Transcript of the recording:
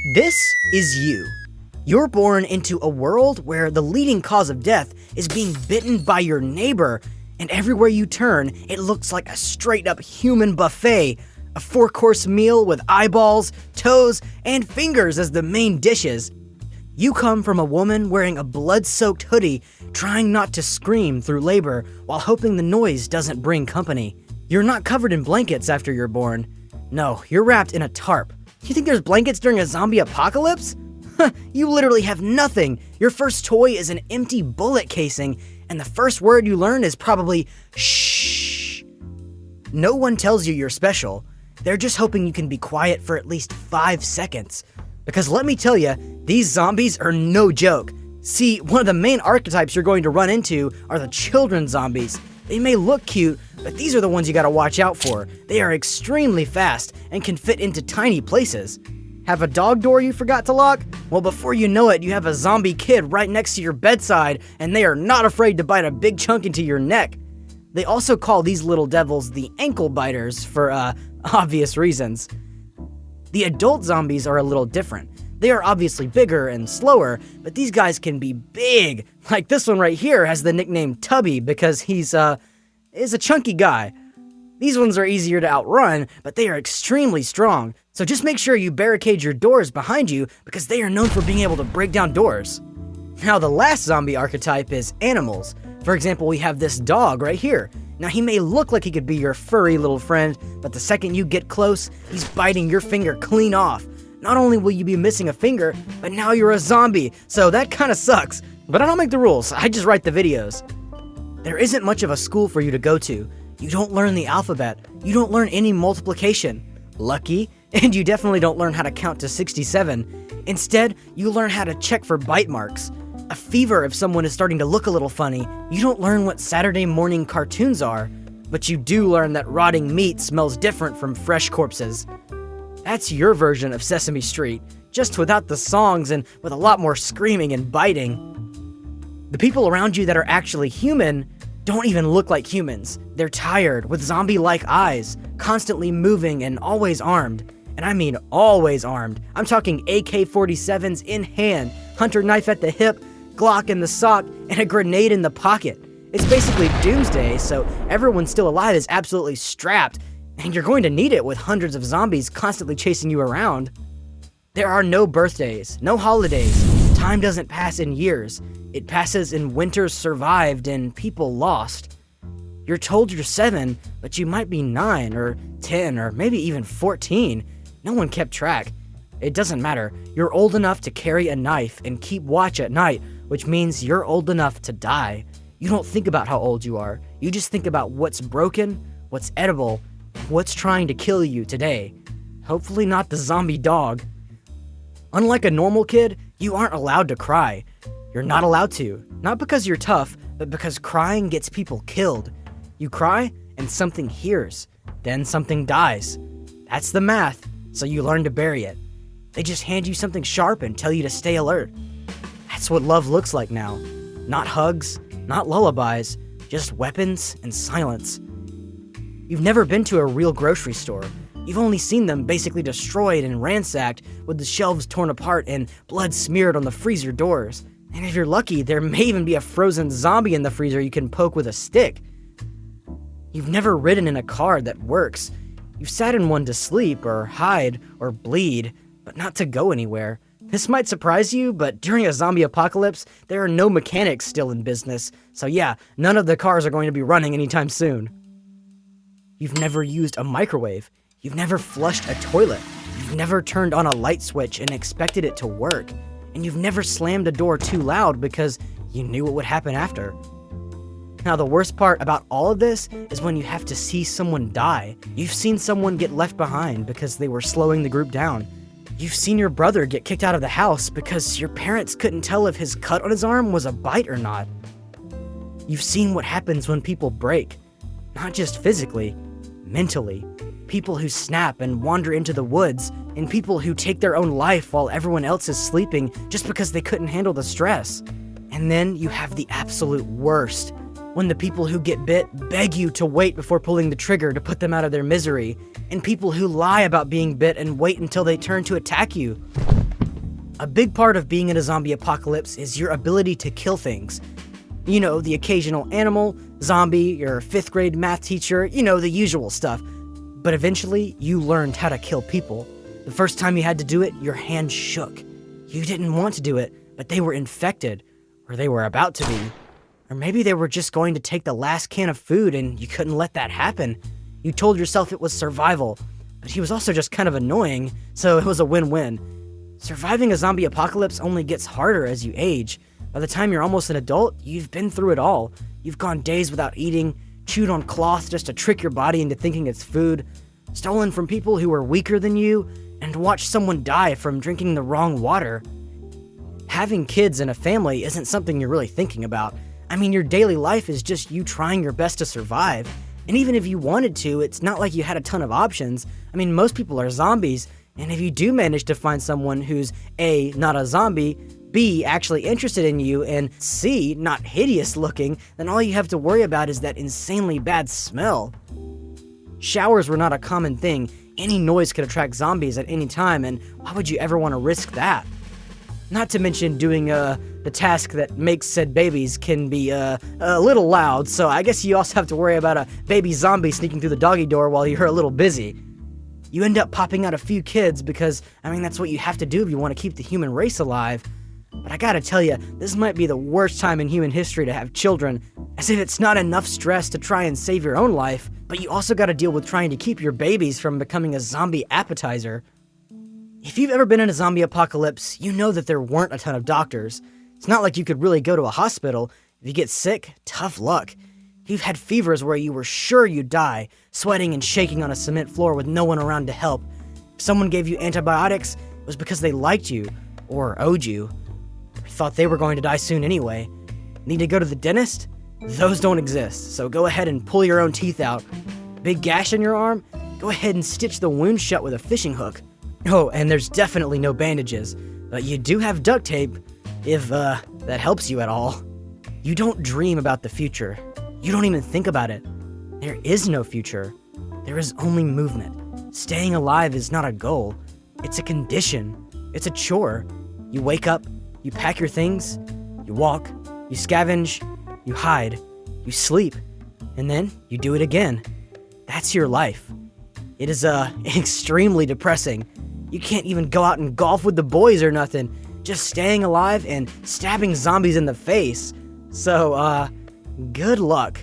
This is you. You're born into a world where the leading cause of death is being bitten by your neighbor, and everywhere you turn, it looks like a straight-up human buffet, a 4-course meal with eyeballs, toes, and fingers as the main dishes. You come from a woman wearing a blood-soaked hoodie, trying not to scream through labor while hoping the noise doesn't bring company. You're not covered in blankets after you're born. No, you're wrapped in a tarp. You think there's blankets during a zombie apocalypse? You literally have nothing. Your first toy is an empty bullet casing, and the first word you learn is probably shh. No one tells you you're special. They're just hoping you can be quiet for at least 5 seconds. Because let me tell you, these zombies are no joke. See, one of the main archetypes you're going to run into are the children zombies. They may look cute, but these are the ones you gotta watch out for. They are extremely fast and can fit into tiny places. Have a dog door you forgot to lock? Well, before you know it, you have a zombie kid right next to your bedside, and they are not afraid to bite a big chunk into your neck. They also call these little devils the ankle biters for, obvious reasons. The adult zombies are a little different. They are obviously bigger and slower, but these guys can be big. Like this one right here has the nickname Tubby because he's a chunky guy. These ones are easier to outrun, but they are extremely strong. So just make sure you barricade your doors behind you because they are known for being able to break down doors. Now the last zombie archetype is animals. For example, we have this dog right here. Now he may look like he could be your furry little friend, but the second you get close, he's biting your finger clean off. Not only will you be missing a finger, but now you're a zombie, so that kinda sucks. But I don't make the rules, I just write the videos. There isn't much of a school for you to go to. You don't learn the alphabet. You don't learn any multiplication. Lucky, and you definitely don't learn how to count to 67. Instead, you learn how to check for bite marks. A fever if someone is starting to look a little funny. You don't learn what Saturday morning cartoons are, but you do learn that rotting meat smells different from fresh corpses. That's your version of Sesame Street, just without the songs and with a lot more screaming and biting. The people around you that are actually human don't even look like humans. They're tired, with zombie-like eyes, constantly moving and always armed. And I mean always armed. I'm talking AK-47s in hand, hunter knife at the hip, Glock in the sock, and a grenade in the pocket. It's basically doomsday, so everyone still alive is absolutely strapped, and you're going to need it with hundreds of zombies constantly chasing you around. There are no birthdays, no holidays. Time doesn't pass in years. It passes in winters survived and people lost. You're told you're 7, but you might be 9 or 10 or maybe even 14. No one kept track. It doesn't matter. You're old enough to carry a knife and keep watch at night, which means you're old enough to die. You don't think about how old you are. You just think about what's broken, what's edible, what's trying to kill you today. Hopefully not the zombie dog. Unlike a normal kid, you aren't allowed to cry. You're not allowed to. Not because you're tough, but because crying gets people killed. You cry, and something hears. Then something dies. That's the math, so you learn to bury it. They just hand you something sharp and tell you to stay alert. That's what love looks like now. Not hugs, not lullabies, just weapons and silence. You've never been to a real grocery store. You've only seen them basically destroyed and ransacked, with the shelves torn apart and blood smeared on the freezer doors. And if you're lucky, there may even be a frozen zombie in the freezer you can poke with a stick. You've never ridden in a car that works. You've sat in one to sleep or hide or bleed, but not to go anywhere. This might surprise you, but during a zombie apocalypse, there are no mechanics still in business. So yeah, none of the cars are going to be running anytime soon. You've never used a microwave. You've never flushed a toilet. You've never turned on a light switch and expected it to work. And you've never slammed a door too loud because you knew what would happen after. Now the worst part about all of this is when you have to see someone die. You've seen someone get left behind because they were slowing the group down. You've seen your brother get kicked out of the house because your parents couldn't tell if his cut on his arm was a bite or not. You've seen what happens when people break. Not just physically, mentally. People who snap and wander into the woods, and people who take their own life while everyone else is sleeping just because they couldn't handle the stress. And then you have the absolute worst, when the people who get bit beg you to wait before pulling the trigger to put them out of their misery, and people who lie about being bit and wait until they turn to attack you. A big part of being in a zombie apocalypse is your ability to kill things. You know, the occasional animal, zombie, your 5th grade math teacher, you know, the usual stuff. But eventually, you learned how to kill people. The first time you had to do it, your hand shook. You didn't want to do it, but they were infected, or they were about to be. Or maybe they were just going to take the last can of food and you couldn't let that happen. You told yourself it was survival, but he was also just kind of annoying, so it was a win-win. Surviving a zombie apocalypse only gets harder as you age. By the time you're almost an adult, you've been through it all. You've gone days without eating, chewed on cloth just to trick your body into thinking it's food, stolen from people who were weaker than you, and watched someone die from drinking the wrong water. Having kids and a family isn't something you're really thinking about. I mean, your daily life is just you trying your best to survive. And even if you wanted to, it's not like you had a ton of options. I mean, most people are zombies. And if you do manage to find someone who's A, not a zombie, B, actually interested in you, and C, not hideous looking, then all you have to worry about is that insanely bad smell. Showers were not a common thing. Any noise could attract zombies at any time, and why would you ever want to risk that? Not to mention doing the task that makes said babies can be a little loud, so I guess you also have to worry about a baby zombie sneaking through the doggy door while you're a little busy. You end up popping out a few kids because, I mean, that's what you have to do if you want to keep the human race alive. But I gotta tell you, this might be the worst time in human history to have children, as if it's not enough stress to try and save your own life, but you also gotta deal with trying to keep your babies from becoming a zombie appetizer. If you've ever been in a zombie apocalypse, you know that there weren't a ton of doctors. It's not like you could really go to a hospital. If you get sick, tough luck. You've had fevers where you were sure you'd die, sweating and shaking on a cement floor with no one around to help. If someone gave you antibiotics, it was because they liked you, or owed you, or thought they were going to die soon anyway. Need to go to the dentist? Those don't exist, so go ahead and pull your own teeth out. Big gash in your arm? Go ahead and stitch the wound shut with a fishing hook. Oh, and there's definitely no bandages, but you do have duct tape, if that helps you at all. You don't dream about the future. You don't even think about it. There is no future. There is only movement. Staying alive is not a goal. It's a condition. It's a chore. You wake up, you pack your things, you walk, you scavenge, you hide, you sleep, and then you do it again. That's your life. It is extremely depressing. You can't even go out and golf with the boys or nothing. Just staying alive and stabbing zombies in the face. So, good luck.